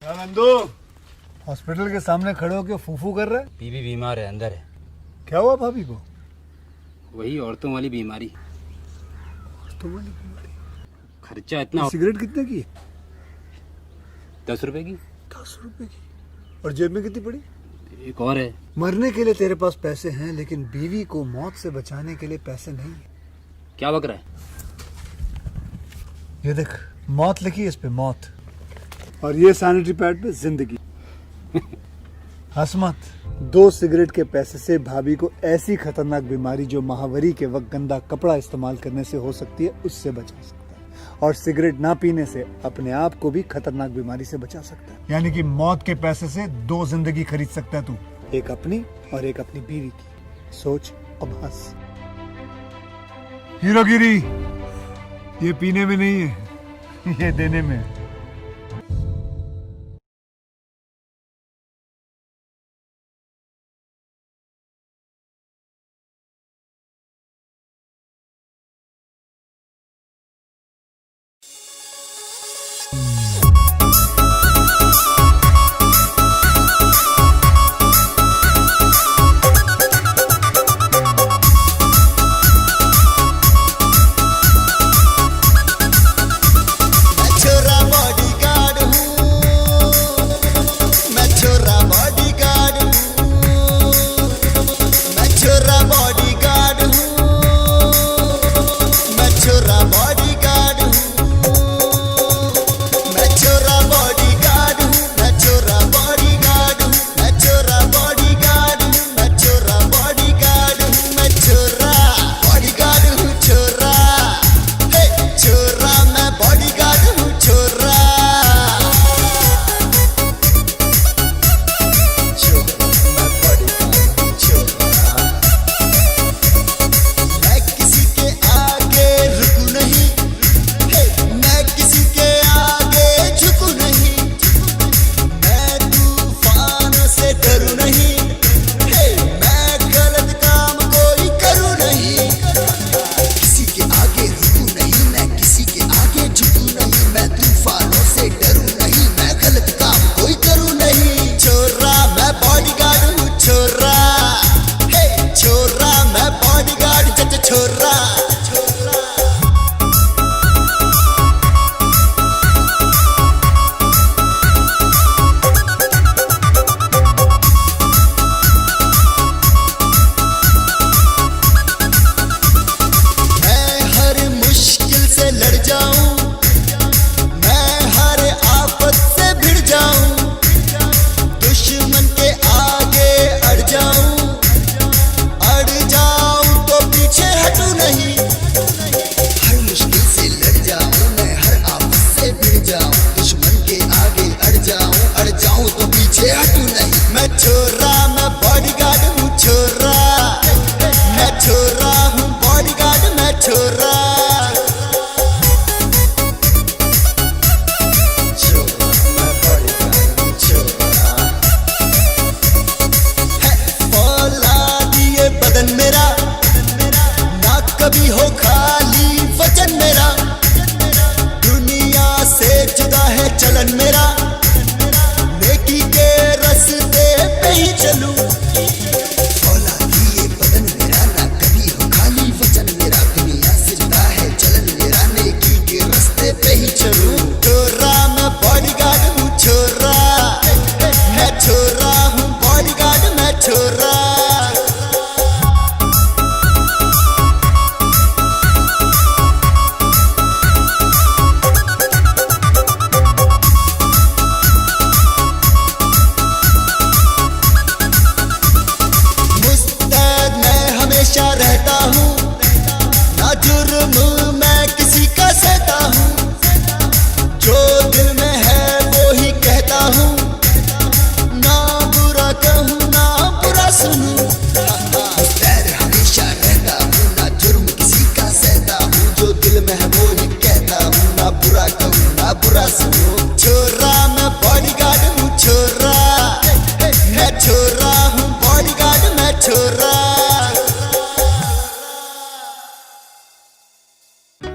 Nandu hospital के सामने खड़े होकर फूफू कर रहा है। बीवी बीमार है, अंदर है। क्या हुआ भाभी को? वही औरतों वाली बीमारी। औरतों वाली बीमारी? खर्चा इतना। सिगरेट कितने की? 10 रुपए की। 10 रुपए की? और जेब में कितनी पड़ी? एक और है। मरने के लिए तेरे पास पैसे हैं, लेकिन बीवी को मौत से बचाने के लिए पैसे नहीं है। क्या बक रहा है? ये देख, मौत लिखी है इस पे, मौत। और ये सैनिटरी पैड पे जिंदगी। हंस मत। 2 सिगरेट के पैसे से भाभी को ऐसी खतरनाक बीमारी जो महावरी के वक्त गंदा कपड़ा इस्तेमाल करने से हो सकती है, उससे बचा सकता है। और सिगरेट ना पीने से अपने आप को भी खतरनाक बीमारी से बचा सकता है। यानी कि मौत के पैसे से 2 जिंदगी खरीद सकता है तू, एक अपनी और एक अपनी बीवी की। सोच अब हंस। हीरोगिरी ये पीने में नहीं है, ये देने में है।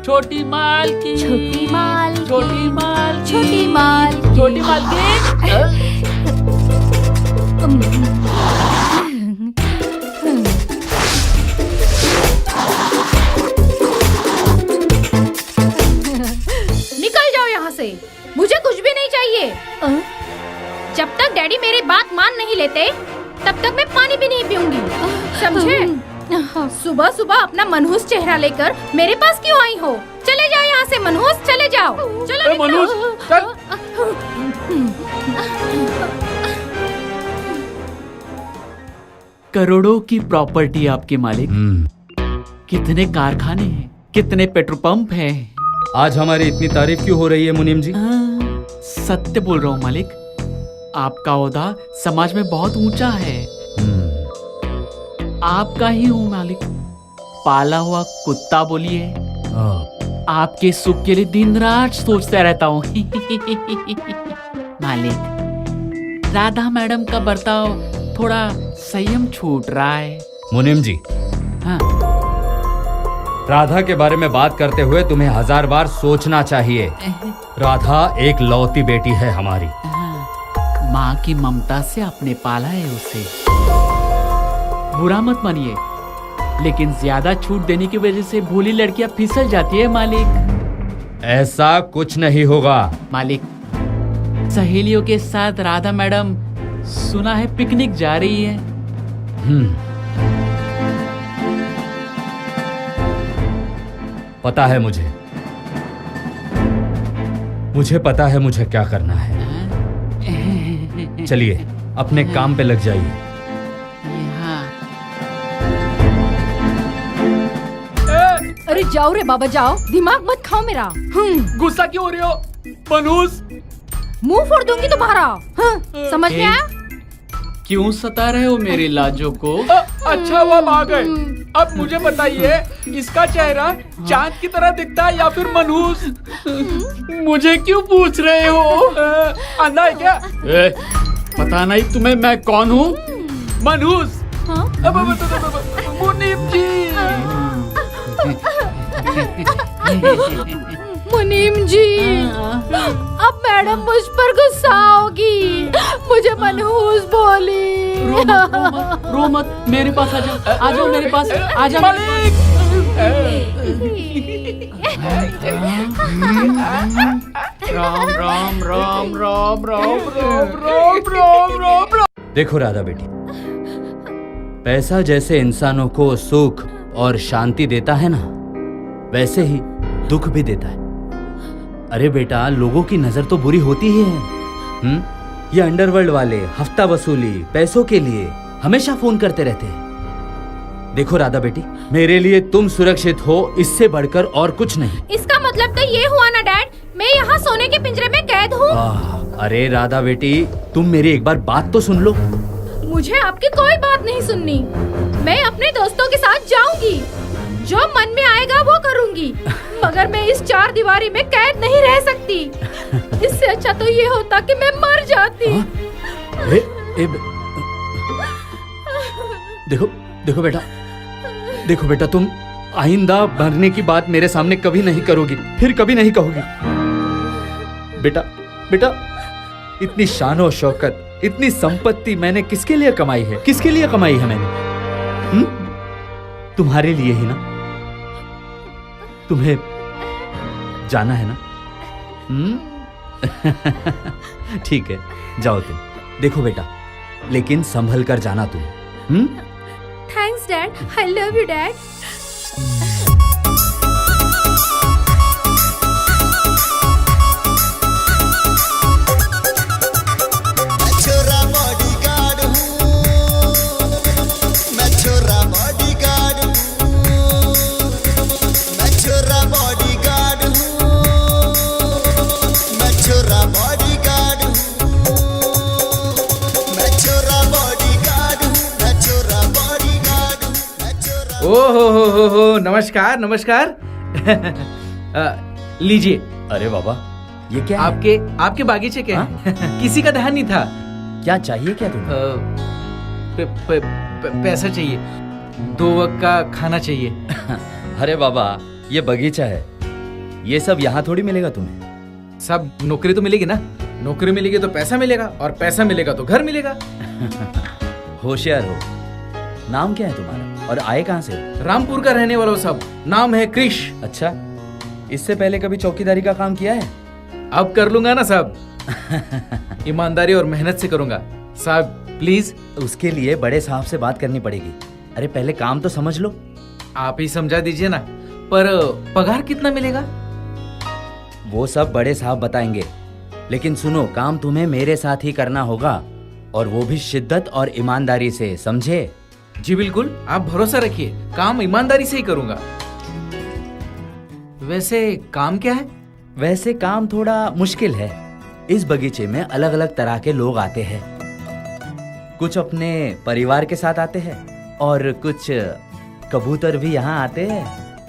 छोटी माल की छोटी माल छोटी माल की छोटी माल छोटी माल की निकल जाओ यहाँ से, मुझे कुछ भी नहीं चाहिए। जब तक डैडी मेरी बात मान नहीं लेते तब तक मैं पानी भी नहीं पीऊंगी, समझे? सुबह सुबह अपना मनहूस चेहरा लेकर मेरे पास क्यों आई हो? चले जाओ यहाँ से मनहूस, चले जाओ। चलो निकलो। मनहूस, चल। करोड़ों की प्रॉपर्टी आपके मालिक, कितने कारखाने हैं, कितने पेट्रोल पंप हैं। आज हमारी इतनी तारीफ क्यों हो रही है मुनीम जी? सत्य बोल रहा हूँ मालिक, आपका ओहदा समाज में बहुत ऊंचा है। आपका ही हूँ मालिक, पाला हुआ कुत्ता बोलिए। आपके सुख के लिए दिन रात सोचता रहता हूँ। मालिक, राधा मैडम का बर्ताव थोड़ा संयम छूट रहा है। मुनीम जी, हाँ। राधा के बारे में बात करते हुए तुम्हें 1000 बार सोचना चाहिए। राधा एक लौती बेटी है हमारी। हाँ। माँ की ममता से आपने पाला है उसे। बुरा मत मानिए, लेकिन ज्यादा छूट देने की वजह से भोली लड़कियां फिसल जाती है मालिक। ऐसा कुछ नहीं होगा मालिक, सहेलियों के साथ राधा मैडम सुना है पिकनिक जा रही है। पता है मुझे पता है मुझे क्या करना है। चलिए अपने काम पे लग जाइए। हाँ। अरे जाओ रे बाबा जाओ, दिमाग मत खाओ मेरा। गुस्सा क्यों हो रही हो मनहूस? मुंह फोड़ दूंगी तुम्हारा। समझ में आया? क्यों सता रहे हो मेरी लाजों को? अच्छा वो आ गए। अब मुझे बताइए, इसका चेहरा चांद की तरह दिखता है या फिर मनहूस? मुझे क्यों पूछ रहे हो? अंधा है क्या? पता नहीं तुम्हें मैं कौन हूँ? मनहूस? मुनीम जी। मुनीम जी, अब मैडम मुझ पर गुस्सा होगी। मुझे मनहूस बोली। रो मत, मेरे पास आ जाओ, आ जाओ मेरे पास, आ जाओ। राम राम राम राम राम। देखो राधा बेटी, पैसा जैसे इंसानों को सुख और शांति देता है ना, वैसे ही दुख भी देता है। अरे बेटा, लोगों की नजर तो बुरी होती ही है। ये अंडरवर्ल्ड वाले हफ्ता वसूली, पैसों के लिए हमेशा फोन करते रहते हैं। देखो राधा बेटी, मेरे लिए तुम सुरक्षित हो, इससे बढ़कर और कुछ नहीं। इसका मतलब तो ये हुआ ना डैड, मैं यहाँ सोने के पिंजरे में कैद हूँ। अरे राधा बेटी, तुम मेरी एक बार बात तो सुन लो। मुझे आपकी कोई बात नहीं सुननी। मैं अपने दोस्तों के साथ जाऊंगी, जो मन में आएगा वो करूंगी, मगर मैं इस 4 दीवारी में कैद नहीं रह सकती। इससे अच्छा तो ये होता कि मैं मर जाती। देखो बेटा, तुम आइंदा मरने की बात मेरे सामने कभी नहीं करोगी, फिर कभी नहीं कहोगी। बेटा, इतनी शान और शौकत, इतनी संपत्ति मैंने किसके लिए कमाई है? किसके लिए कमाई है मैंने? तुम्हारे लिए ही ना। तुम्हें जाना है ना? ठीक है, जाओ तुम। देखो बेटा, लेकिन संभल कर जाना तुम। Thanks dad, I love you dad. ओहो, नमस्कार नमस्कार। लीजिए। अरे बाबा, ये क्या है? आपके बागीचे के हैं। किसी का ध्यान नहीं था। क्या चाहिए क्या तुम्हें? पैसा चाहिए, 2 वक्त का खाना चाहिए। अरे बाबा, ये बगीचा है, ये सब यहाँ थोड़ी मिलेगा तुम्हें। सब नौकरी तो मिलेगी ना, नौकरी मिलेगी तो पैसा मिलेगा, और पैसा मिलेगा तो घर मिलेगा। होशियार हो। नाम क्या है तुम्हारा और आए कहाँ से हो? रामपुर का रहने वाला हूँ सब। नाम है क्रिश। अच्छा, इससे पहले कभी चौकीदारी का काम किया है? अब कर लूंगा ना सब। ईमानदारी और मेहनत से करूंगा साहब, प्लीज। उसके लिए बड़े साहब से बात करनी पड़ेगी। अरे पहले काम तो समझ लो। आप ही समझा दीजिए ना। पर पगार कितना मिलेगा? वो सब बड़े साहब बताएंगे, लेकिन सुनो, काम तुम्हें मेरे साथ ही करना होगा, और वो भी शिद्दत और ईमानदारी से, समझे? जी बिल्कुल, आप भरोसा रखिए, काम ईमानदारी से ही करूंगा। वैसे काम क्या है? वैसे काम थोड़ा मुश्किल है। इस बगीचे में अलग अलग तरह के लोग आते हैं। कुछ अपने परिवार के साथ आते हैं और कुछ कबूतर भी यहाँ आते हैं।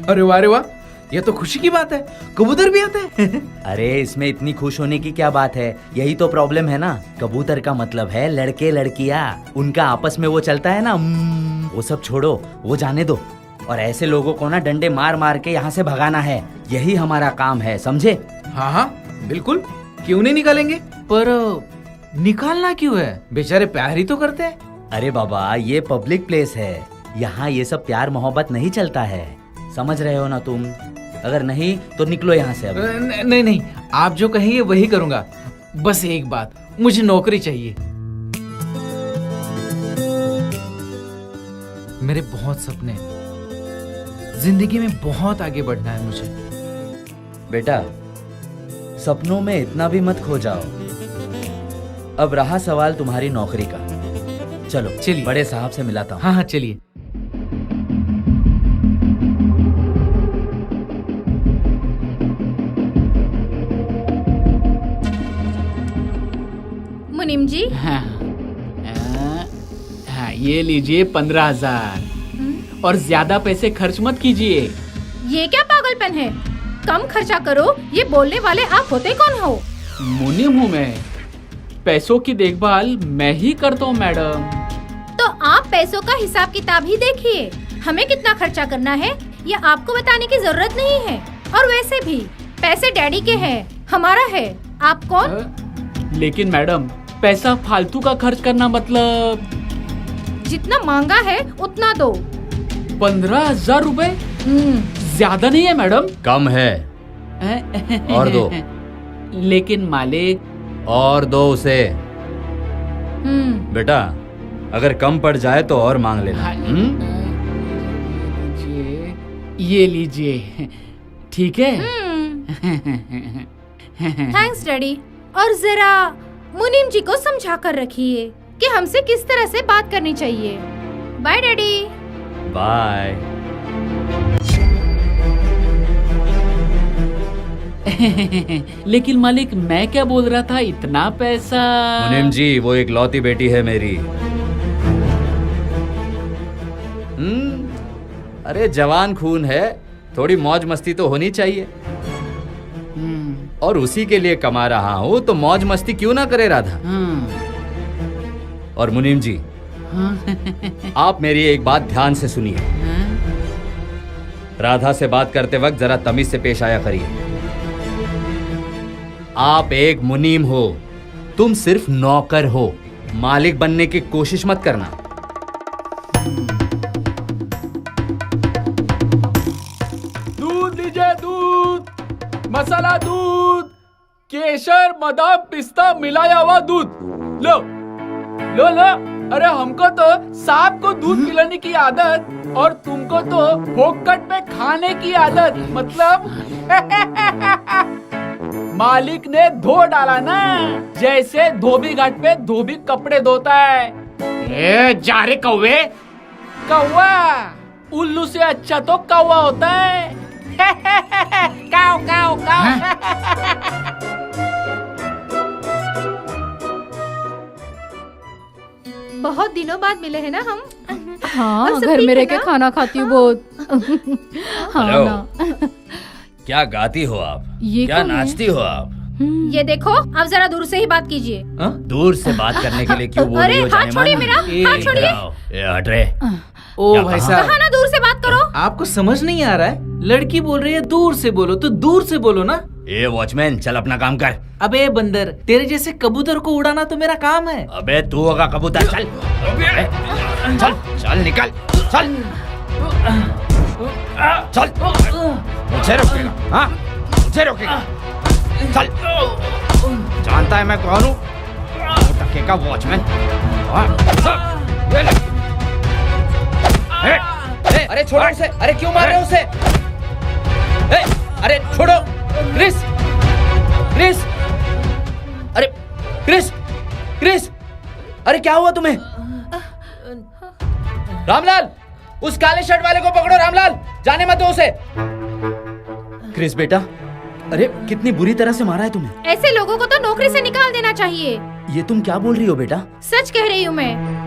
अरे वाह रे वाह, ये तो खुशी की बात है, कबूतर भी आते हैं। अरे इसमें इतनी खुश होने की क्या बात है? यही तो प्रॉब्लम है ना। कबूतर का मतलब है लड़के लड़कियाँ, उनका आपस में वो चलता है ना, वो सब छोड़ो, वो जाने दो। और ऐसे लोगों को ना डंडे मार मार के यहाँ से भगाना है। यही हमारा काम है, समझे? हाँ हाँ बिल्कुल, क्यों नहीं निकालेंगे। पर निकालना क्यों है? बेचारे प्यार ही तो करते हैं। अरे बाबा, ये पब्लिक प्लेस है, यहाँ ये सब प्यार मोहब्बत नहीं चलता है। समझ रहे हो ना तुम? अगर नहीं तो निकलो यहाँ से अब। नहीं नहीं, आप जो कहेंगे वही करूंगा। बस एक बात, मुझे नौकरी चाहिए। मेरे बहुत सपने, जिंदगी में बहुत आगे बढ़ना है मुझे। बेटा, सपनों में इतना भी मत खो जाओ। अब रहा सवाल तुम्हारी नौकरी का। चलो चलिए, बड़े साहब से मिलाता हूँ। हाँ हाँ चलिए। मुनीम जी, हाँ, हाँ, ये लीजिए 15,000। और ज्यादा पैसे खर्च मत कीजिए। ये क्या पागलपन है? कम खर्चा करो। ये बोलने वाले आप होते कौन हो? मुनीम हूँ मैं, पैसों की देखभाल मैं ही करता हूँ मैडम। तो आप पैसों का हिसाब किताब ही देखिए। हमें कितना खर्चा करना है ये आपको बताने की जरूरत नहीं है। और वैसे भी पैसे डैडी के हैं, हमारा है। आप कौन? लेकिन मैडम, पैसा फालतू का खर्च करना मतलब? जितना मांगा है उतना दो। 15,000 रुपए ज्यादा नहीं है मैडम? कम है, और दो। लेकिन मालिक। और दो उसे। बेटा, अगर कम पड़ जाए तो और मांग लेना। ये लीजिए, ठीक है? Thanks daddy. और जरा मुनीम जी को समझा कर रखिए कि हमसे किस तरह से बात करनी चाहिए। Bye daddy. बाय। लेकिन मालिक, मैं क्या बोल रहा था, इतना पैसा? मुनीम जी, वो एक लौती बेटी है मेरी। अरे जवान खून है, थोड़ी मौज मस्ती तो होनी चाहिए। और उसी के लिए कमा रहा हूँ, तो मौज मस्ती क्यों ना करे राधा? और मुनीम जी, आप मेरी एक बात ध्यान से सुनिए। राधा से बात करते वक्त जरा तमीज से पेश आया करिए। आप एक मुनीम हो, तुम सिर्फ नौकर हो, मालिक बनने की कोशिश मत करना। दूध लीजिए, दूध, मसाला दूध, केसर, बादाम, पिस्ता मिलाया हुआ दूध। लो लो लो। अरे हमको तो सांप को दूध पिलाने की आदत, और तुमको तो फोकट में खाने की आदत। मतलब मालिक ने धो डाला ना, जैसे धोबी घाट पे धोबी कपड़े धोता है। ए जा रे कौवे। कौवा? उल्लू से अच्छा तो कौवा होता है। काव काव काव। बहुत दिनों बाद मिले हैं ना हम। हाँ, और सब घर ठीक में है रह के ना? खाना खाती हूँ बहुत। हाँ हेलो। ना। क्या गाती हो आप? ये क्या कौन है? नाचती हो आप? ये देखो, अब जरा दूर से ही बात कीजिए। दूर से बात करने के लिए क्यों बोल रही हो? अरे हाथ छोड़िए मेरा, हाथ छोड़िए। हट रे। ओ क्या भाई कहा? साहब, कहा ना दूर से बात करो। आपको समझ नहीं आ रहा है? लड़की बोल रही है दूर से बोलो, तो दूर से बोलो ना। ए वॉचमैन, चल अपना काम कर। अबे बंदर, तेरे जैसे कबूतर को उड़ाना तो मेरा काम है। अबे तू होगा कबूतर, चल चल चल निकल, चल चल, मुझे रोकेगा? हाँ, मुझे रोकेगा? चल, जानता है मैं कौन हूँ? टके का वॉचमैन। अरे छोड़ो उसे, अरे क्यों मार रहे हो उसे? अरे छोड़ो, क्रिस, क्रिस, अरे क्रिस, क्रिस, अरे क्या हुआ तुम्हें? रामलाल, उस काले शर्ट वाले को पकड़ो। रामलाल, जाने मत दो उसे। क्रिस बेटा, अरे कितनी बुरी तरह से मारा है तुम्हें। ऐसे लोगों को तो नौकरी से निकाल देना चाहिए। ये तुम क्या बोल रही हो बेटा? सच कह रही हूँ मैं।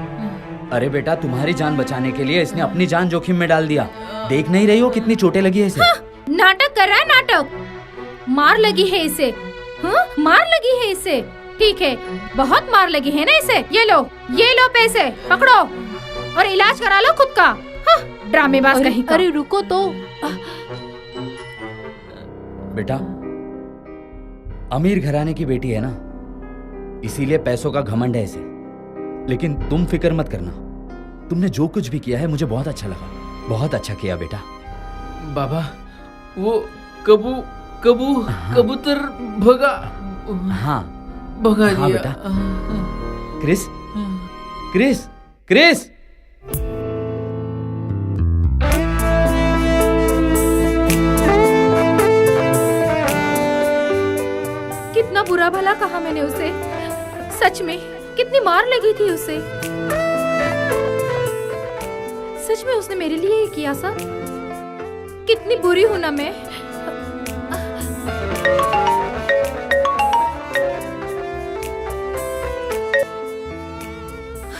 अरे बेटा, तुम्हारी जान बचाने के लिए इसने अपनी जान जोखिम में डाल दिया। देख नहीं रही हो कितनी चोटें लगी है इसे? हाँ, नाटक कर रहा है, नाटक। मार लगी है इसे। हाँ, मार लगी है इसे। ठीक है, बहुत मार लगी है ना इसे। ये लो पैसे, पकड़ो और इलाज करा लो खुद का। हाँ, ड्रामेबाज कहीं का। अरे रुको तो। बेटा, अमीर घराने की बेटी है ना, इसीलिए पैसों का घमंड है इसे। लेकिन तुम फिक्र मत करना, तुमने जो कुछ भी किया है मुझे बहुत अच्छा लगा। बहुत अच्छा किया बेटा। बाबा, वो कबूतर भगा। हाँ भगा हाँ दिया। बेटा। Chris, Chris, Chris. कितना बुरा भला कहा मैंने उसे। सच में कितनी मार लगी थी उसे। सच में उसने मेरे लिए ही किया सब। कितनी बुरी हूं ना मैं।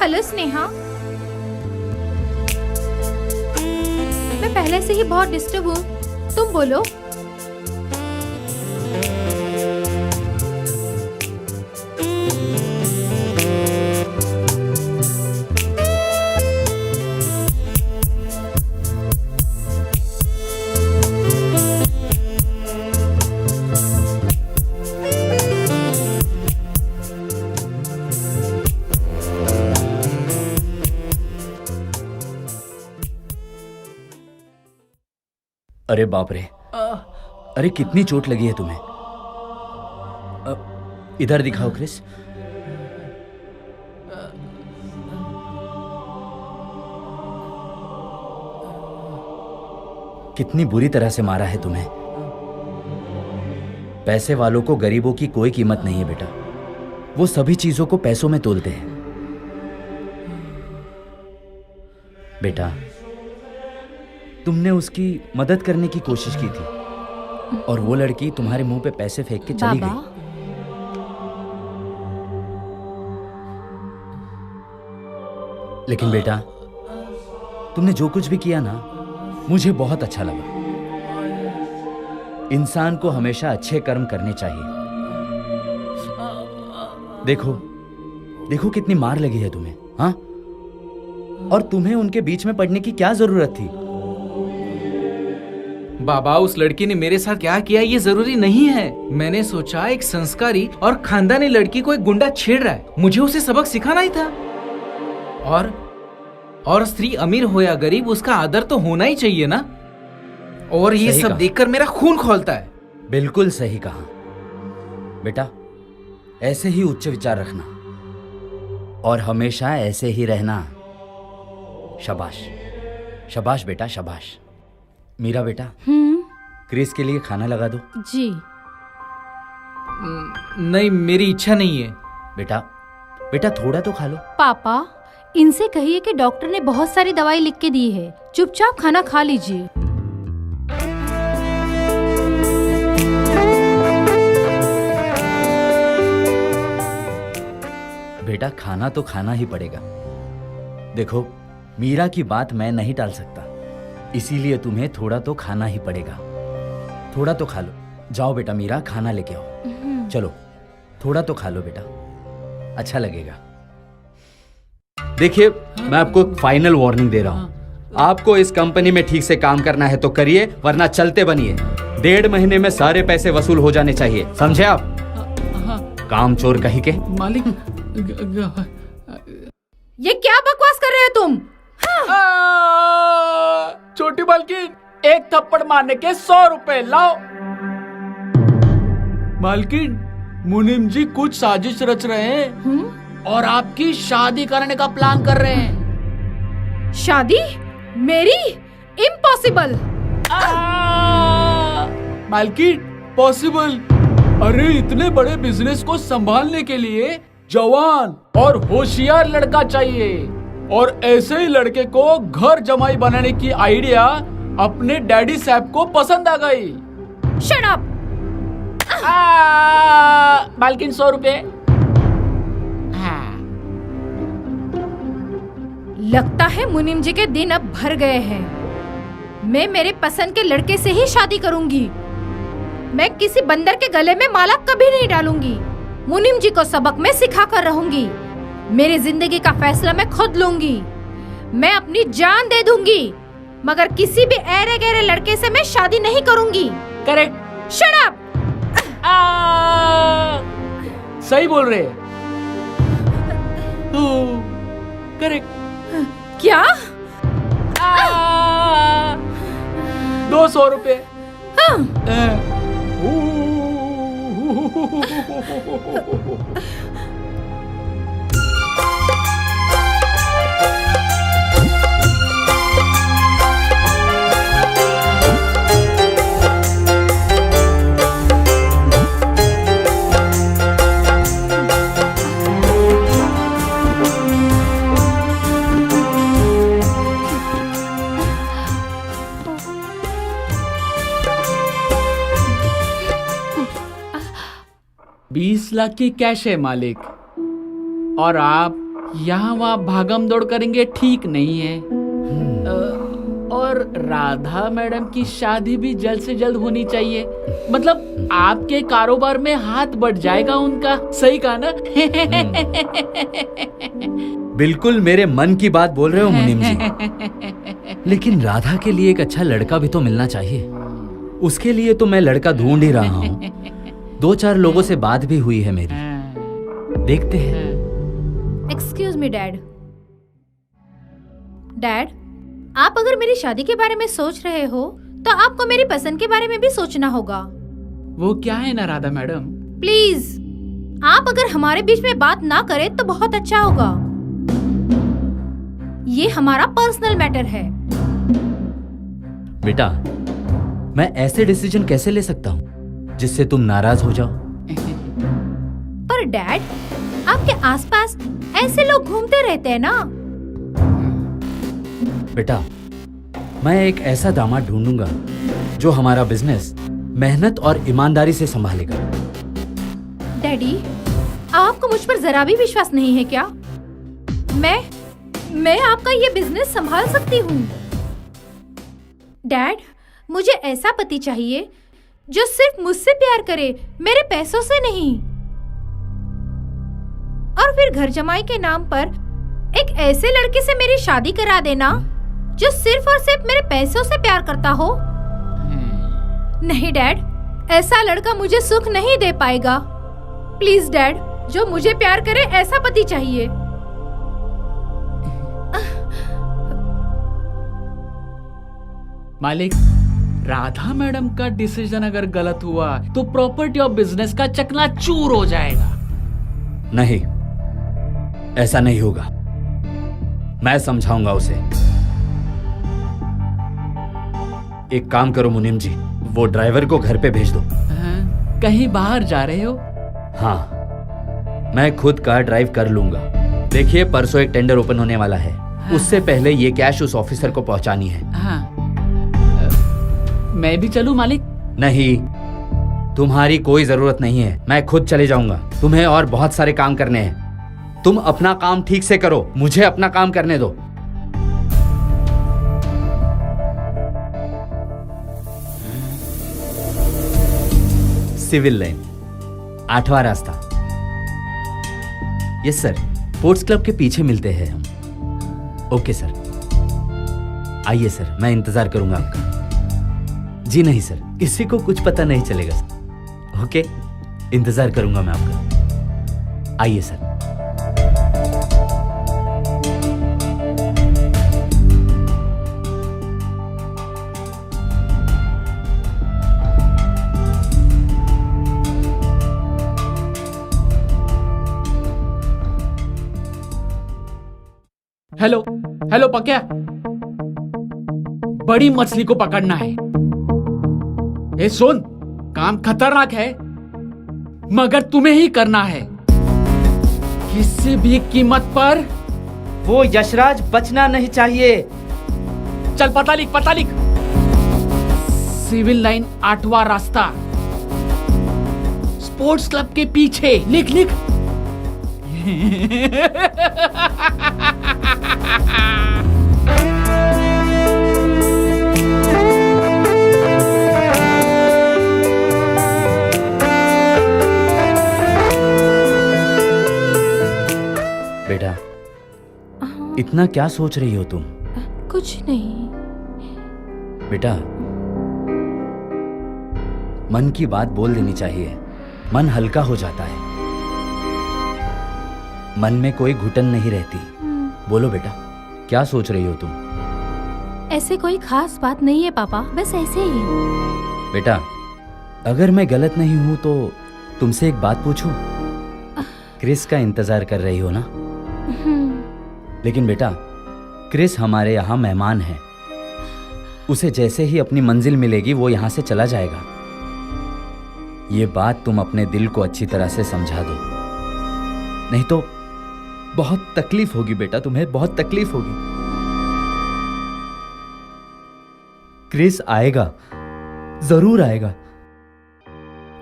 हेलो स्नेहा, मैं पहले से ही बहुत डिस्टर्ब हूँ, तुम बोलो। अरे बाप रे, अरे कितनी चोट लगी है तुम्हें। इधर दिखाओ क्रिस। कितनी बुरी तरह से मारा है तुम्हें। पैसे वालों को गरीबों की कोई कीमत नहीं है बेटा। वो सभी चीजों को पैसों में तोलते हैं। बेटा, तुमने उसकी मदद करने की कोशिश की थी और वो लड़की तुम्हारे मुंह पे पैसे फेंक के चली गई। लेकिन बेटा, तुमने जो कुछ भी किया ना, मुझे बहुत अच्छा लगा। इंसान को हमेशा अच्छे कर्म करने चाहिए। देखो देखो कितनी मार लगी है तुम्हें। हाँ, और तुम्हें उनके बीच में पड़ने की क्या जरूरत थी? बाबा, उस लड़की ने मेरे साथ क्या किया ये जरूरी नहीं है। मैंने सोचा एक संस्कारी और खानदानी लड़की को एक गुंडा छेड़ रहा है, मुझे उसे सबक सिखाना ही था। और स्त्री अमीर हो या गरीब, उसका आदर तो होना ही चाहिए ना। और ये सब देखकर मेरा खून खौलता है। बिल्कुल सही कहा बेटा। ऐसे ही उच्च विचार रखना और हमेशा ऐसे ही रहना। शाबाश शाबाश बेटा, शाबाश। मीरा बेटा, क्रिस के लिए खाना लगा दो। जी। नहीं, मेरी इच्छा नहीं है। बेटा बेटा, थोड़ा तो खा लो। पापा, इनसे कहिए कि डॉक्टर ने बहुत सारी दवाई लिख के दी है, चुपचाप खाना खा लीजिए। बेटा, खाना तो खाना ही पड़ेगा। देखो, मीरा की बात मैं नहीं टाल सकता, इसीलिए तुम्हें थोड़ा तो खाना ही पड़ेगा। थोड़ा तो खा लो। जाओ बेटा मीरा, खाना लेके आओ। चलो, थोड़ा तो खा लो बेटा, अच्छा लगेगा। देखिए, मैं आपको एक फाइनल वार्निंग दे रहा हूं। आपको इस कंपनी में ठीक से काम करना है तो करिए, वरना चलते बनिए। 1.5 महीने में सारे पैसे वसूल हो जाने चाहिए, समझे आप? काम चोर कहीं के। मालिक ये क्या बकवास कर रहे हो तुम? छोटी मालकिन, एक थप्पड़ मारने के 100 रुपए लाओ। मालकिन, मुनीम जी कुछ साजिश रच रहे हैं और आपकी शादी करने का प्लान कर रहे हैं। शादी मेरी? इम्पॉसिबल। मालकिन, पॉसिबल। अरे इतने बड़े बिजनेस को संभालने के लिए जवान और होशियार लड़का चाहिए, और ऐसे ही लड़के को घर जमाई बनाने की आइडिया अपने डैडी साहब को पसंद आ गई। Shut up. मालकिन 100 रुपए। लगता है मुनीम जी के दिन अब भर गए हैं। मैं मेरे पसंद के लड़के से ही शादी करूंगी। मैं किसी बंदर के गले में माला कभी नहीं डालूंगी। मुनीम जी को सबक मैं सिखा कर रहूंगी। मेरी जिंदगी का फैसला मैं खुद लूंगी। मैं अपनी जान दे दूंगी, मगर किसी भी ऐरे गहरे लड़के से मैं शादी नहीं करूंगी। करेक्ट। Shut up. सही बोल रहे। करेक्ट। क्या? 200 रुपए। $20 लाख की कैश है मालिक, और आप यहाँ वहाँ भागम दौड़ करेंगे ठीक नहीं है। और राधा मैडम की शादी भी जल्द से जल्द होनी चाहिए। मतलब आपके कारोबार में हाथ बढ़ जाएगा उनका। सही कहा ना? बिल्कुल मेरे मन की बात बोल रहे हो मुनीम जी। लेकिन राधा के लिए एक अच्छा लड़का भी तो मिलना चाहिए। उसके लिए तो मैं लड़का ढूंढ ही रहा हूँ। 2-4 लोगों से बात भी हुई है मेरी, देखते हैं। Excuse me dad. डैड, आप अगर मेरी शादी के बारे में सोच रहे हो तो आपको मेरी पसंद के बारे में भी सोचना होगा। वो क्या है ना राधा मैडम? प्लीज, आप अगर हमारे बीच में बात ना करें तो बहुत अच्छा होगा। ये हमारा पर्सनल मैटर है। बेटा, मैं ऐसे डिसीजन कैसे ले सकता हूँ जिससे तुम नाराज हो जाओ? पर डैड, आपके आसपास ऐसे लोग घूमते रहते हैं ना। बेटा, मैं एक ऐसा दामाद ढूंढूंगा जो हमारा बिजनेस मेहनत और ईमानदारी से संभालेगा। डैडी, आपको मुझ पर जरा भी विश्वास नहीं है क्या? मैं आपका ये बिजनेस संभाल सकती हूँ। डैड, मुझे ऐसा पति चाहिए जो सिर्फ मुझसे प्यार करे, मेरे पैसों से नहीं। और फिर घर जमाई के नाम पर एक ऐसे लड़के से मेरी शादी करा देना जो सिर्फ और सिर्फ मेरे पैसों से प्यार करता हो। नहीं डैड, ऐसा लड़का मुझे सुख नहीं दे पाएगा। प्लीज डैड, जो मुझे प्यार करे ऐसा पति चाहिए। मालिक, राधा मैडम का डिसीजन अगर गलत हुआ तो प्रॉपर्टी और बिजनेस का चकनाचूर हो जाएगा। नहीं, ऐसा नहीं होगा। मैं समझाऊंगा उसे। एक काम करो मुनीम जी, वो ड्राइवर को घर पे भेज दो। कहीं बाहर जा रहे हो? हाँ, मैं खुद कार ड्राइव कर लूंगा। देखिए, परसों एक टेंडर ओपन होने वाला है। उससे पहले ये कैश उस ऑफिसर को पहुंचानी है। हाँ। मैं भी चलूं मालिक? नहीं, तुम्हारी कोई जरूरत नहीं है। मैं खुद चले जाऊंगा। तुम्हें और बहुत सारे काम करने हैं। तुम अपना काम ठीक से करो, मुझे अपना काम करने दो। सिविल लाइन, 8वां रास्ता। यस सर, स्पोर्ट्स क्लब के पीछे मिलते हैं हम। ओके सर, आइए सर, मैं इंतजार करूंगा आपका। जी नहीं सर, किसी को कुछ पता नहीं चलेगा सर। ओके, इंतजार करूंगा मैं आपका। आइए सर। हेलो हेलो पक्या, बड़ी मछली को पकड़ना है। ए सुन, काम खतरनाक है मगर तुम्हें ही करना है, किसी भी कीमत पर। वो यशराज बचना नहीं चाहिए। चल पता लिख। सिविल लाइन 8वां रास्ता, स्पोर्ट्स क्लब के पीछे। लिख। बेटा, इतना क्या सोच रही हो तुम? कुछ नहीं। बेटा, मन की बात बोल देनी चाहिए, मन हल्का हो जाता है, मन में कोई घुटन नहीं रहती। बोलो बेटा, क्या सोच रही हो तुम? ऐसे कोई खास बात नहीं है पापा, बस ऐसे ही। बेटा, अगर मैं गलत नहीं हूं तो तुमसे एक बात पूछूं? क्रिस का इंतजार कर रही हो ना? लेकिन बेटा, क्रिस हमारे यहाँ मेहमान है। उसे जैसे ही अपनी मंजिल मिलेगी वो यहाँ से चला जाएगा। ये बात तुम अपने दिल को अच्छी तरह से समझा दो, नहीं तो बहुत तकलीफ होगी बेटा, तुम्हें बहुत तकलीफ होगी। क्रिस आएगा, जरूर आएगा,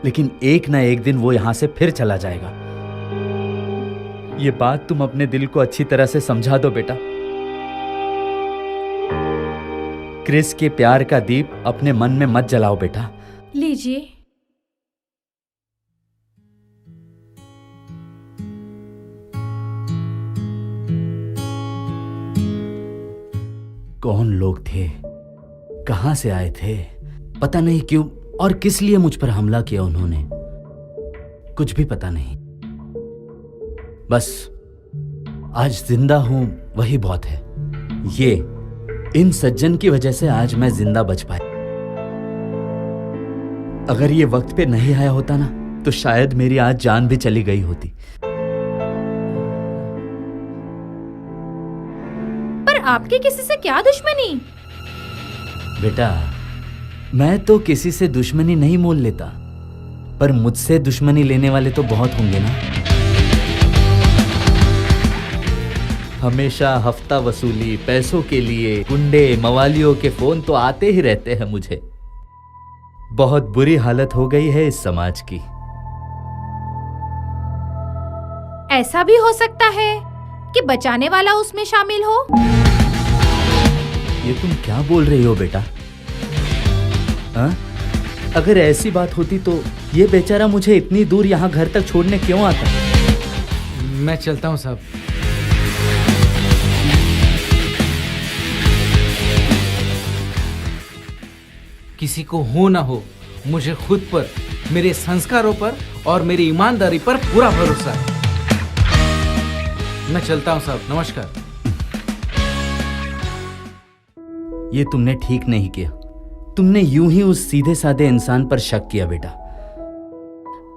लेकिन एक ना एक दिन वो यहां से फिर चला जाएगा। ये बात तुम अपने दिल को अच्छी तरह से समझा दो बेटा। क्रिस के प्यार का दीप अपने मन में मत जलाओ बेटा। लीजिए। कौन लोग थे, कहां से आए थे, पता नहीं क्यों और किस लिए मुझ पर हमला किया उन्होंने, कुछ भी पता नहीं। बस आज जिंदा हूं वही बहुत है। ये इन सज्जन की वजह से आज मैं जिंदा बच पाया। अगर ये वक्त पे नहीं आया होता ना तो शायद मेरी आज जान भी चली गई होती। पर आपकी किसी से क्या दुश्मनी? बेटा, मैं तो किसी से दुश्मनी नहीं मोल लेता, पर मुझसे दुश्मनी लेने वाले तो बहुत होंगे ना। हमेशा हफ्ता वसूली, पैसों के लिए गुंडे मवालियों के फोन तो आते ही रहते हैं मुझे। बहुत बुरी हालत हो गई है इस समाज की। ऐसा भी हो सकता है कि बचाने वाला उसमें शामिल हो। ये तुम क्या बोल रही हो बेटा? हाँ? अगर ऐसी बात होती तो ये बेचारा मुझे इतनी दूर यहाँ घर तक छोड़ने क्यों आता? मैं चलता हूँ साहब। किसी को हो ना हो, मुझे खुद पर, मेरे संस्कारों पर और मेरी ईमानदारी पर पूरा भरोसा है। मैं चलता हूँ साहब, नमस्कार। ये तुमने ठीक नहीं किया। तुमने यूं ही उस सीधे साधे इंसान पर शक किया बेटा।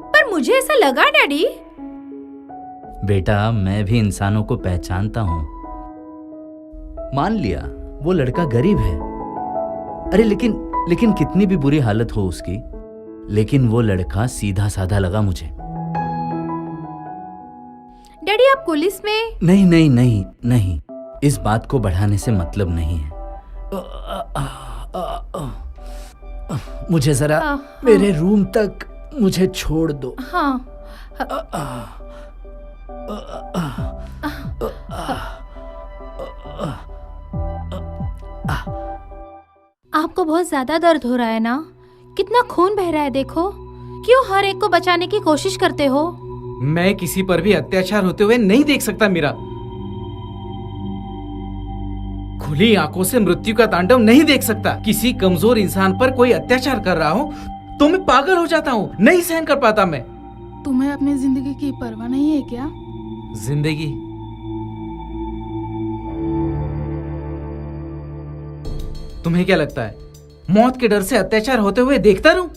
पर मुझे ऐसा लगा डैडी। बेटा, मैं भी इंसानों को पहचानता हूं। मान लिया वो लड़का गरीब है, अरे लेकिन कितनी भी बुरी हालत हो उसकी, लेकिन वो लड़का सीधा साधा लगा मुझे। डैडी, आप पुलिस में? नहीं नहीं नहीं नहीं, इस बात को बढ़ाने से मतलब नहीं है। मुझे जरा मेरे रूम तक मुझे छोड़ दो। हाँ। आपको बहुत ज्यादा दर्द हो रहा है ना? कितना खून बह रहा है देखो। क्यों हर एक को बचाने की कोशिश करते हो? मैं किसी पर भी अत्याचार होते हुए नहीं देख सकता मीरा। खुली आंखों से मृत्यु का तांडव नहीं देख सकता। किसी कमजोर इंसान पर कोई अत्याचार कर रहा हो तो मैं पागल हो जाता हूँ, नहीं सहन कर पाता मैं। तुम्हें अपनी जिंदगी की परवाह नहीं है क्या? जिंदगी? तुम्हें क्या लगता है मौत के डर से अत्याचार होते हुए देखता रहूं?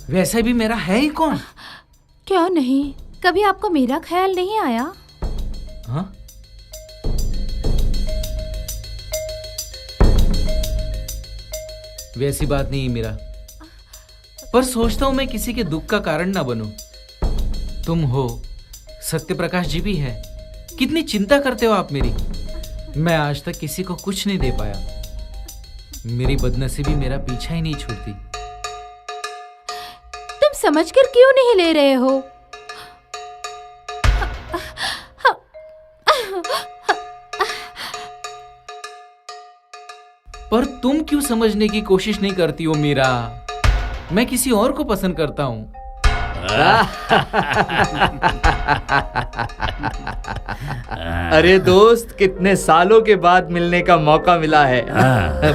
वैसे भी मेरा है ही कौन? क्यों नहीं, कभी आपको मेरा ख्याल नहीं आया? हाँ? वैसी बात नहीं मेरा, पर सोचता हूं मैं किसी के दुख का कारण ना बनूं। तुम हो, सत्य प्रकाश जी भी है। कितनी चिंता करते हो आप मेरी। मैं आज तक किसी को कुछ नहीं दे पाया। मेरी बदनसीबी मेरा पीछा ही नहीं छोड़ती। तुम समझकर क्यों नहीं ले रहे हो? पर तुम क्यों समझने की कोशिश नहीं करती हो मीरा? मैं किसी और को पसंद करता हूं। अरे दोस्त, कितने सालों के बाद मिलने का मौका मिला है।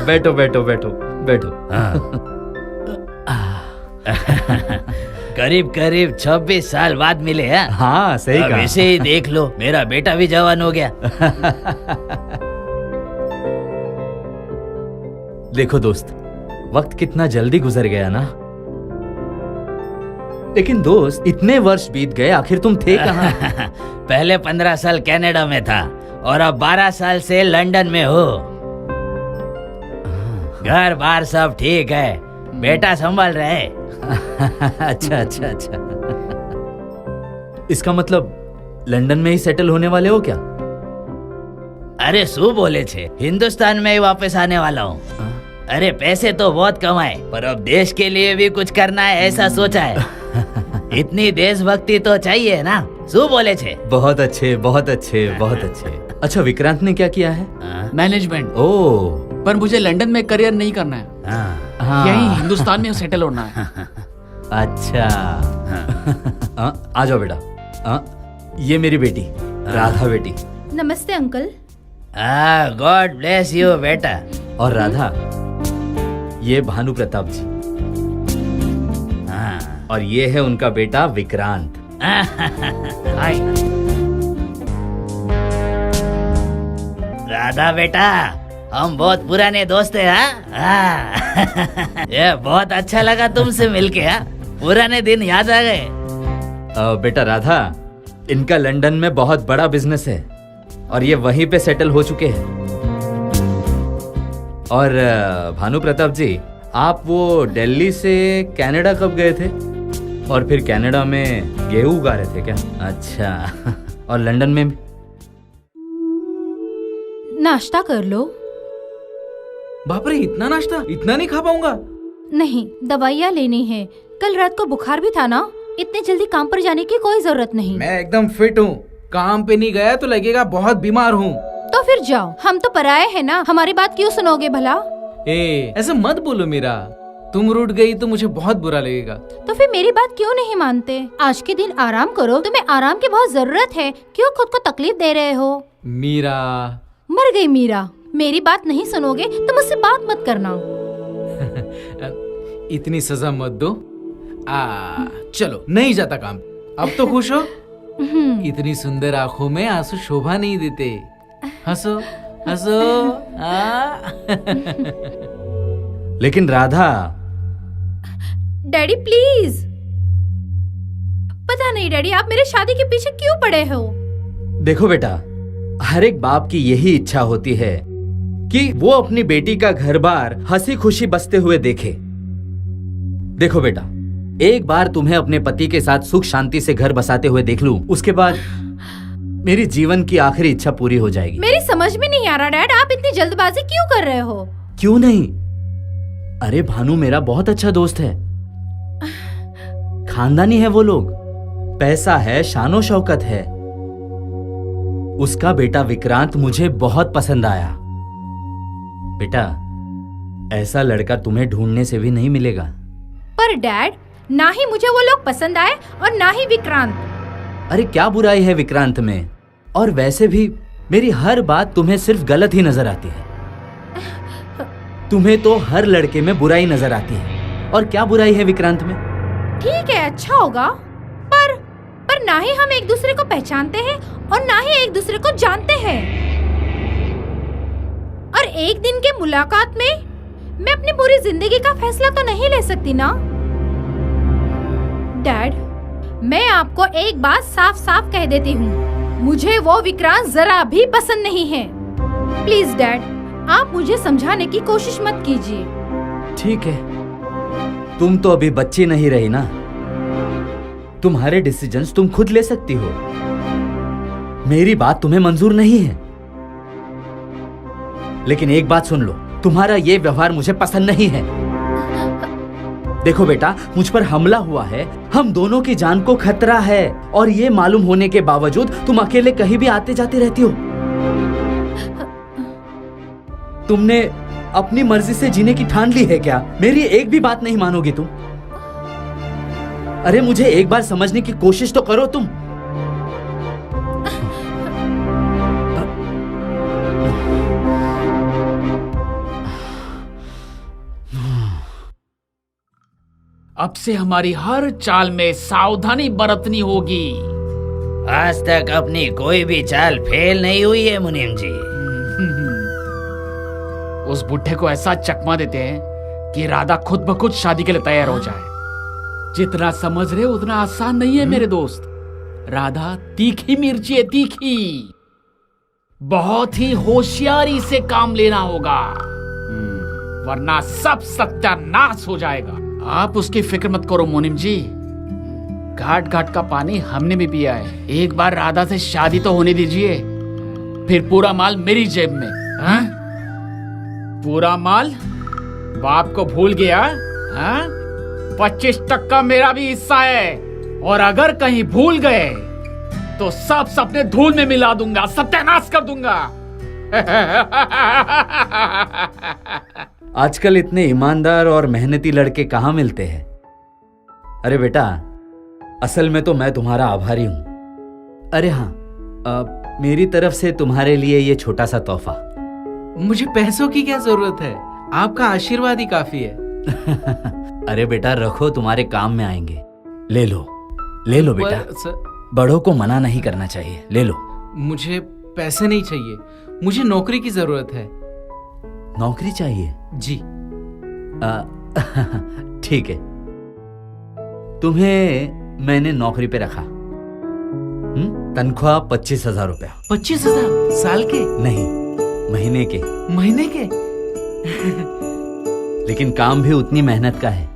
बैठो बैठो बैठो बैठो। करीब करीब 26 साल बाद मिले हैं। हाँ सही अब कहा। इसे ही देख लो, मेरा बेटा भी जवान हो गया। देखो दोस्त, वक्त कितना जल्दी गुजर गया ना। लेकिन दोस्त, इतने वर्ष बीत गए, आखिर तुम थे कहाँ? पहले 15 साल कनाडा में था और अब 12 साल से लंदन में हो। घर बार सब ठीक है, बेटा संभाल रहे। अच्छा अच्छा अच्छा। इसका मतलब लंदन में ही सेटल होने वाले हो क्या? अरे सु बोले छे, हिंदुस्तान में ही वापस आने वाला हूँ। अरे पैसे तो बहुत कमाए, पर अब देश के लिए भी कुछ करना है, ऐसा सोचा है। इतनी देशभक्ति तो चाहिए ना, सु बोले छे। बहुत अच्छे बहुत अच्छे बहुत अच्छे। अच्छा, विक्रांत ने क्या किया है? मैनेजमेंट। ओह, पर मुझे लंदन में करियर नहीं करना है, हाँ। यहीं हिंदुस्तान में सेटल होना है। अच्छा। आ जाओ बेटा। ये मेरी बेटी राधा बेटी। नमस्ते अंकल। गॉड ब्लेस यू बेटा। और राधा, ये भानु प्रताप जी। और ये है उनका बेटा विक्रांत। हाय राधा बेटा, हम बहुत पुराने दोस्त हैं। ये बहुत अच्छा लगा तुमसे मिलके। पुराने दिन याद आ गए। बेटा राधा, इनका लंदन में बहुत बड़ा बिजनेस है और ये वहीं पे सेटल हो चुके हैं। और भानु प्रताप जी, आप वो दिल्ली से कनाडा कब गए थे? और फिर कनाडा में गेहूं उगा रहे थे क्या? अच्छा। और लंदन में? नाश्ता कर लो। बाप रे, इतना नाश्ता? इतना नहीं खा पाऊंगा। नहीं, दवाइयाँ लेनी है। कल रात को बुखार भी था ना, इतने जल्दी काम पर जाने की कोई जरूरत नहीं। मैं एकदम फिट हूँ, काम पे नहीं गया तो लगेगा बहुत बीमार हूँ। तो फिर जाओ, हम तो पराये हैं ना, हमारी बात क्यों सुनोगे भला? ऐसा मत बोलो मीरा, तुम रूठ गई तो मुझे बहुत बुरा लगेगा। तो फिर मेरी बात क्यों नहीं मानते? आज के दिन आराम करो, तुम्हें आराम की बहुत जरूरत है। क्यों खुद को तकलीफ दे रहे हो? मीरा। मर गई मीरा। मेरी बात नहीं सुनोगे तो मुझसे बात मत करना। इतनी सजा मत दो। चलो, नहीं जाता काम। अब तो खुश हो? इतनी सुंदर आंखों में आंसू शोभा नहीं देते। हंसो हंसो। लेकिन राधा। Daddy please. पता नहीं डैडी, आप मेरे शादी के पीछे क्यों पड़े हो? देखो बेटा, हर एक बाप की यही इच्छा होती है कि वो अपनी बेटी का घर बार हंसी खुशी बसते हुए देखे। देखो बेटा, एक बार तुम्हें अपने पति के साथ सुख शांति से घर बसाते हुए देख लूं, उसके बाद मेरी जीवन की आखिरी इच्छा पूरी हो जाएगी। मेरी समझ में नहीं आ रहा डैड, आप इतनी जल्दबाजी क्यों कर रहे हो? क्यों नहीं? अरे भानु मेरा बहुत अच्छा दोस्त है, खानदानी है वो लोग, पैसा है, शानो शौकत है। उसका बेटा विक्रांत मुझे बहुत पसंद आया। बेटा, ऐसा लड़का तुम्हें ढूंढने से भी नहीं मिलेगा। पर डैड, ना ही मुझे वो लोग पसंद आए और ना ही विक्रांत। अरे क्या बुराई है विक्रांत में? और वैसे भी मेरी हर बात तुम्हें सिर्फ गलत ही नजर आती है। तुम्हें तो हर लड़के में बुराई नजर आती है, और क्या बुराई है विक्रांत में? ठीक है, अच्छा होगा, पर ना ही हम एक दूसरे को पहचानते हैं और ना ही एक दूसरे को जानते हैं। और एक दिन के मुलाकात में मैं अपनी पूरी जिंदगी का फैसला तो नहीं ले सकती ना। डैड, मैं आपको एक बात साफ साफ कह देती हूँ, मुझे वो विक्रांत जरा भी पसंद नहीं है। प्लीज डैड, आप मुझे समझाने की कोशिश मत कीजिए। ठीक है, तुम तो अभी बच्ची नहीं रही ना, तुम्हारे डिसीजंस तुम खुद ले सकती हो। मेरी बात तुम्हें मंजूर नहीं है, लेकिन एक बात सुन लो, तुम्हारा ये व्यवहार मुझे पसंद नहीं है। देखो बेटा, मुझ पर हमला हुआ है, हम दोनों की जान को खतरा है, और ये मालूम होने के बावजूद तुम अकेले कहीं भी आते जाते रहती हो। तुमने अपनी मर्जी से जीने की ठान ली है क्या? मेरी एक भी बात नहीं मानोगी तुम? अरे मुझे एक बार समझने की कोशिश तो करो तुम। अब से हमारी हर चाल में सावधानी बरतनी होगी। आज तक अपनी कोई भी चाल फेल नहीं हुई है मुनीम जी। उस बुढ़े को ऐसा चकमा देते हैं कि राधा खुद ब खुद शादी के लिए तैयार हो जाए। जितना समझ रहे उतना आसान नहीं है मेरे दोस्त। राधा तीखी मिर्ची है, तीखी। बहुत ही होशियारी से काम लेना होगा, वरना सब सत्यानाश हो जाएगा। आप उसकी फिक्र मत करो मुनीम जी, घाट घाट का पानी हमने भी पिया है। एक बार राधा से शादी तो होने दीजिए, फिर पूरा माल मेरी जेब में। हा? पूरा माल बाप को भूल गया? हा? 25% मेरा भी हिस्सा है, और अगर कहीं भूल गए तो सब सपने धूल में मिला दूंगा, सत्यानाश कर दूंगा। आजकल इतने ईमानदार और मेहनती लड़के कहाँ मिलते हैं? अरे बेटा, असल में तो मैं तुम्हारा आभारी हूं। अरे हाँ, मेरी तरफ से तुम्हारे लिए ये छोटा सा तोहफा। मुझे पैसों की क्या जरूरत है, आपका आशीर्वाद ही काफी है। अरे बेटा रखो, तुम्हारे काम में आएंगे। ले लो बेटा, बड़ों को मना नहीं करना चाहिए, ले लो। मुझे पैसे नहीं चाहिए, मुझे नौकरी की जरूरत है। नौकरी चाहिए? जी। ठीक है, तुम्हें मैंने नौकरी पे रखा। तनख्वाह 25,000 रुपया। 25,000 साल के? नहीं, महीने के। महीने के? लेकिन काम भी उतनी मेहनत का है।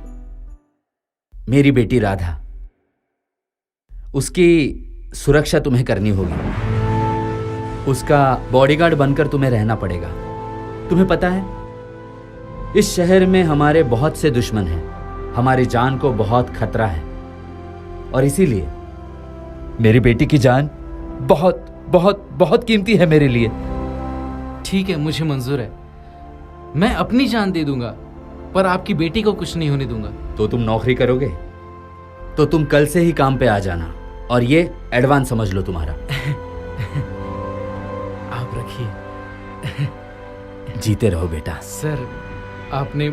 मेरी बेटी राधा, उसकी सुरक्षा तुम्हें करनी होगी। उसका बॉडीगार्ड बनकर तुम्हें रहना पड़ेगा। तुम्हें पता है, इस शहर में हमारे बहुत से दुश्मन हैं, हमारी जान को बहुत खतरा है, और इसीलिए मेरी बेटी की जान बहुत बहुत बहुत कीमती है मेरे लिए। ठीक है, मुझे मंजूर है, मैं अपनी जान दे दूंगा, पर आपकी बेटी को कुछ नहीं होने दूंगा। तो तुम नौकरी करोगे तो तुम कल से ही काम पे आ जाना, और ये एडवांस समझ लो तुम्हारा। आप रखिए। जीते रहो बेटा। सर, आपने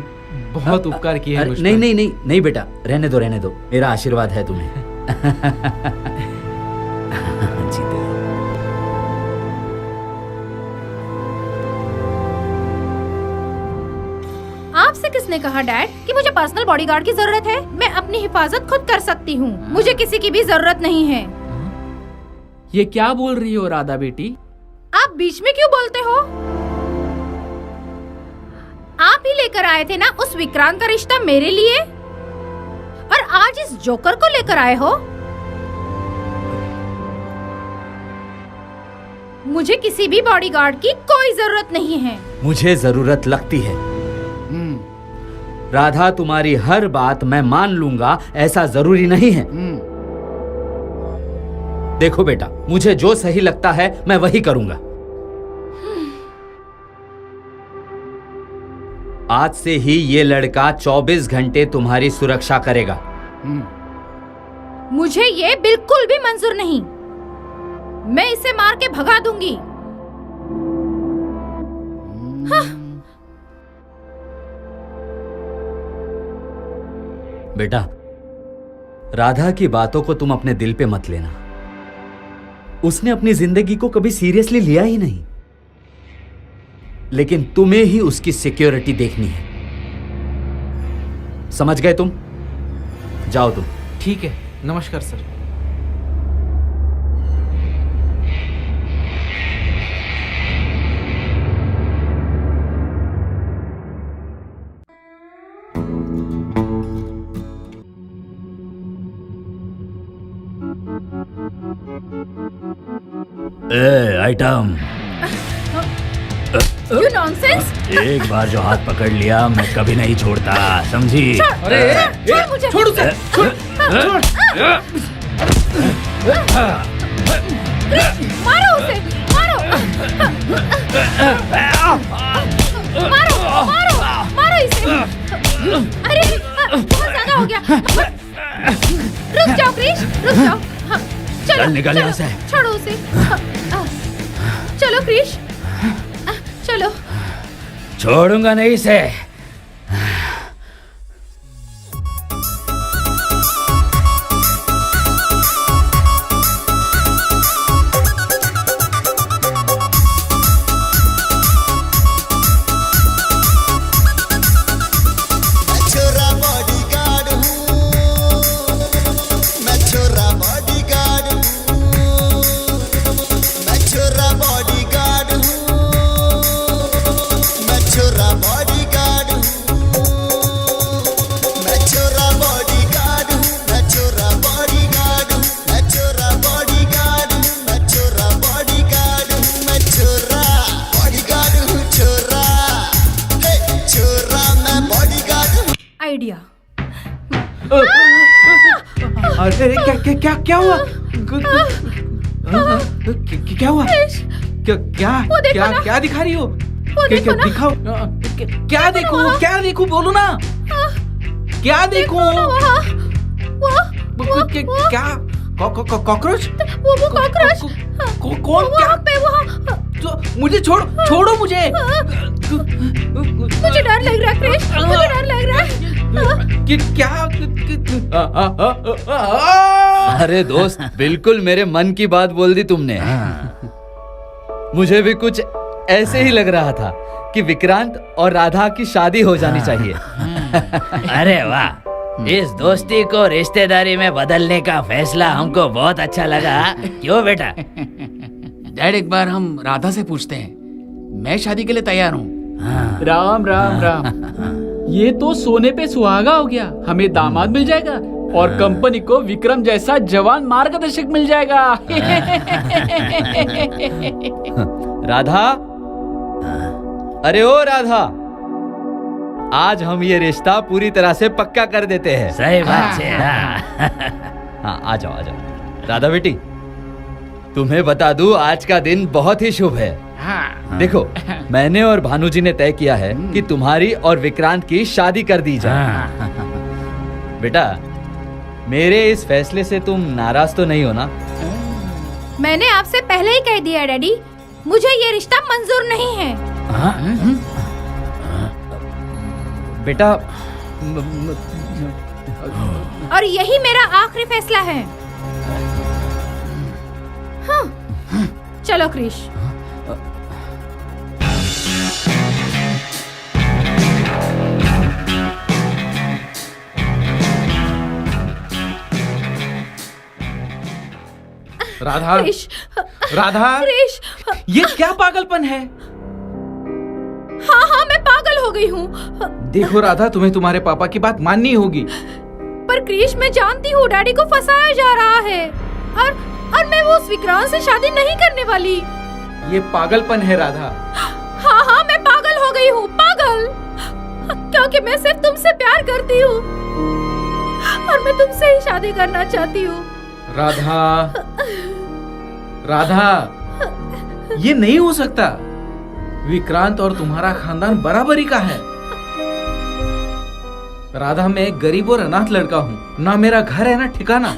बहुत उपकार किया है मुझ पर। नहीं बेटा, रहने दो, मेरा आशीर्वाद है तुम्हें। जीते रहो। आपसे किसने कहा डैड कि मुझे पर्सनल बॉडीगार्ड की जरूरत है? मैं अपनी हिफाजत खुद कर सकती हूँ, मुझे किसी की भी जरूरत नहीं है। ये क्या बोल रही हो राधा बेटी? आप बीच में क्यों बोलते हो? आप ही लेकर आए थे ना उस विक्रांत का रिश्ता मेरे लिए, और आज इस जोकर को लेकर आए हो। मुझे किसी भी बॉडीगार्ड की कोई जरूरत नहीं है। मुझे जरूरत लगती है। राधा, तुम्हारी हर बात मैं मान लूंगा ऐसा जरूरी नहीं है। देखो बेटा, मुझे जो सही लगता है मैं वही करूंगा। आज से ही ये लड़का 24 घंटे तुम्हारी सुरक्षा करेगा। मुझे ये बिल्कुल भी मंजूर नहीं। मैं इसे मार के भगा दूंगी। हाँ। बेटा, राधा की बातों को तुम अपने दिल पे मत लेना। उसने अपनी जिंदगी को कभी सीरियसली लिया ही नहीं, लेकिन तुम्हें ही उसकी सिक्योरिटी देखनी है। समझ गए तुम? जाओ तुम। ठीक है, नमस्कार सर। Item, You nonsense! एक बार जो हाथ पकड़ लिया मैं कभी नहीं छोड़ता, समझी? अरे छोड़ मुझे। छोड़ उसे, छोड़। मारो उसे, मारो मारो मारो मारो इसे। अरे बहुत ज्यादा हो गया। रुक जाओ क्रिश, रुक जाओ। हाँ, चलो चल निकल यहाँ चलो, से। छोड़ो उसे। चलो क्रिश, चलो। छोड़ूंगा नहीं इसे। आइडिया। अरे क्या क्या क्या क्या हुआ? क्या हुआ? क्या क्या वो देखो क्या ना। क्या दिखा रही हो? वो क्या देखो क्या ना। दिखाओ? क्या देखूं? क्या देखूं? बोलो ना। क्या देखूं? क्या कॉकरोच? वो कॉकरोच। कौन? क्या? वहाँ पे वहाँ। मुझे छोड़ो मुझे। मुझे डर लग रहा है क्रिश, मुझे डर लग रहा है। क्या? अरे दोस्त, बिल्कुल मेरे मन की बात बोल दी तुमने। मुझे भी कुछ ऐसे ही लग रहा था कि विक्रांत और राधा की शादी हो जानी चाहिए। अरे वाह, इस दोस्ती को रिश्तेदारी में बदलने का फैसला हमको बहुत अच्छा लगा। क्यों बेटा? डैड, एक बार हम राधा से पूछते हैं। मैं शादी के लिए तैयार हूँ। राम राम राम। ये तो सोने पे सुहागा हो गया। हमें दामाद मिल जाएगा और कंपनी को विक्रम जैसा जवान मार्गदर्शक मिल जाएगा। राधा, अरे ओ राधा, आज हम ये रिश्ता पूरी तरह से पक्का कर देते हैं। सही बात है। हाँ, आ जाओ आ जाओ। राधा बेटी, तुम्हें बता दूं, आज का दिन बहुत ही शुभ है। देखो, मैंने और भानु जी ने तय किया है कि तुम्हारी और विक्रांत की शादी कर दी जाए। बेटा, मेरे इस फैसले से तुम नाराज तो नहीं हो ना? मैंने आपसे पहले ही कह दिया डैडी, मुझे ये रिश्ता मंजूर नहीं है। बेटा, और यही मेरा आखिरी फैसला है। हाँ, चलो क्रिश। राधा, क्रिश, राधा, क्रिश। ये क्या पागलपन है? हाँ हाँ, मैं पागल हो गई हूँ। देखो राधा, तुम्हें तुम्हारे पापा की बात माननी होगी। पर क्रिश, मैं जानती हूँ डैडी को फंसाया जा रहा है और मैं वो उस विक्रांत से शादी नहीं करने वाली। ये पागलपन है राधा। हाँ हाँ, मैं पागल हो गई हूँ, पागल। क्योंकि मैं सिर्फ तुमसे प्यार करती हूँ और मैं तुमसे ही शादी करना चाहती हूँ। राधा, राधा, ये नहीं हो सकता। विक्रांत और तुम्हारा खानदान बराबरी का है। राधा, मैं एक गरीब और अनाथ लड़का हूँ, ना मेरा घर है ना ठिकाना।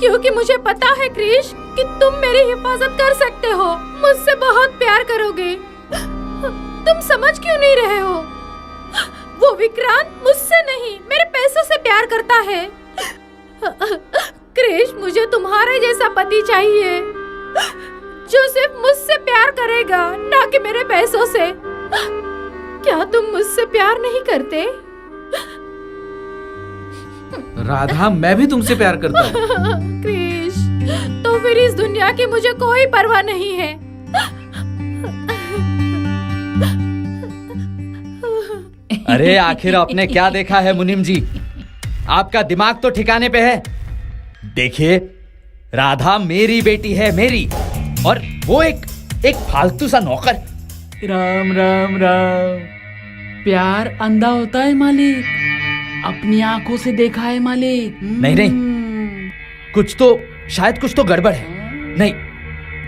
क्योंकि मुझे पता है क्रिश कि तुम मेरी हिफाजत कर सकते हो, मुझसे बहुत प्यार करोगे। तुम समझ क्यों नहीं रहे हो? वो विक्रांत मुझसे नहीं, मेरे पैसों से प्यार करता है। क्रिश, मुझे तुम्हारे जैसा पति चाहिए जो सिर्फ मुझसे प्यार करेगा, ना कि मेरे पैसों से। क्या तुम मुझसे प्यार नहीं करते? राधा, मैं भी तुमसे प्यार करता हूँ। क्रिश, तो फिर इस दुनिया की मुझे कोई परवाह नहीं है। अरे आखिर आपने क्या देखा है मुनीम जी? आपका दिमाग तो ठिकाने पे है। देखिए, राधा मेरी बेटी है, मेरी, और वो एक फालतू सा नौकर। राम राम राम। प्यार अंधा होता है मालिक, अपनी आंखों से देखा है मालिक। नहीं नहीं, कुछ तो गड़बड़ है। नहीं,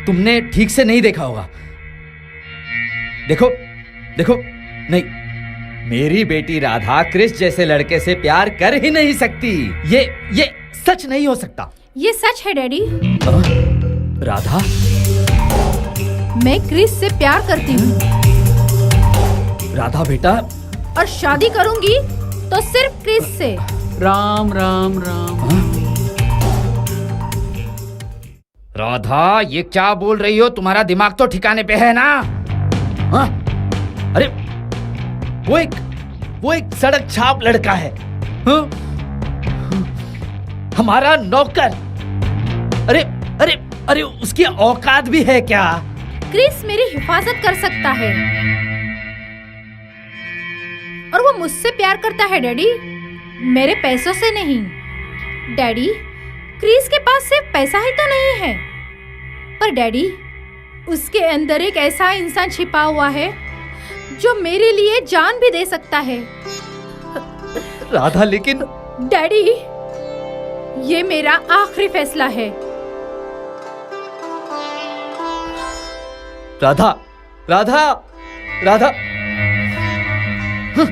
तुमने ठीक से नहीं देखा होगा। देखो देखो, नहीं, मेरी बेटी राधा क्रिश जैसे लड़के से प्यार कर ही नहीं सकती। ये सच नहीं हो सकता। ये सच है डैडी। राधा, मैं क्रिश से प्यार करती हूँ राधा बेटा, और शादी करूंगी तो सिर्फ क्रिश से। राम राम राम। राधा, ये क्या बोल रही हो? तुम्हारा दिमाग तो ठिकाने पे है ना? हाँ? अरे वो एक सड़क छाप लड़का है। हाँ? हमारा नौकर। अरे अरे अरे, उसकी औकात भी है क्या? क्रिश मेरी हिफाजत कर सकता है, और वो मुझसे प्यार करता है डैडी, मेरे पैसों से नहीं। डैडी, क्रिश के पास सिर्फ पैसा ही तो नहीं है, पर डैडी, उसके अंदर एक ऐसा इंसान छिपा हुआ है जो मेरे लिए जान भी दे सकता है। राधा, लेकिन डैडी, ये मेरा आखिरी फैसला है। राधा राधा राधा, हाँ,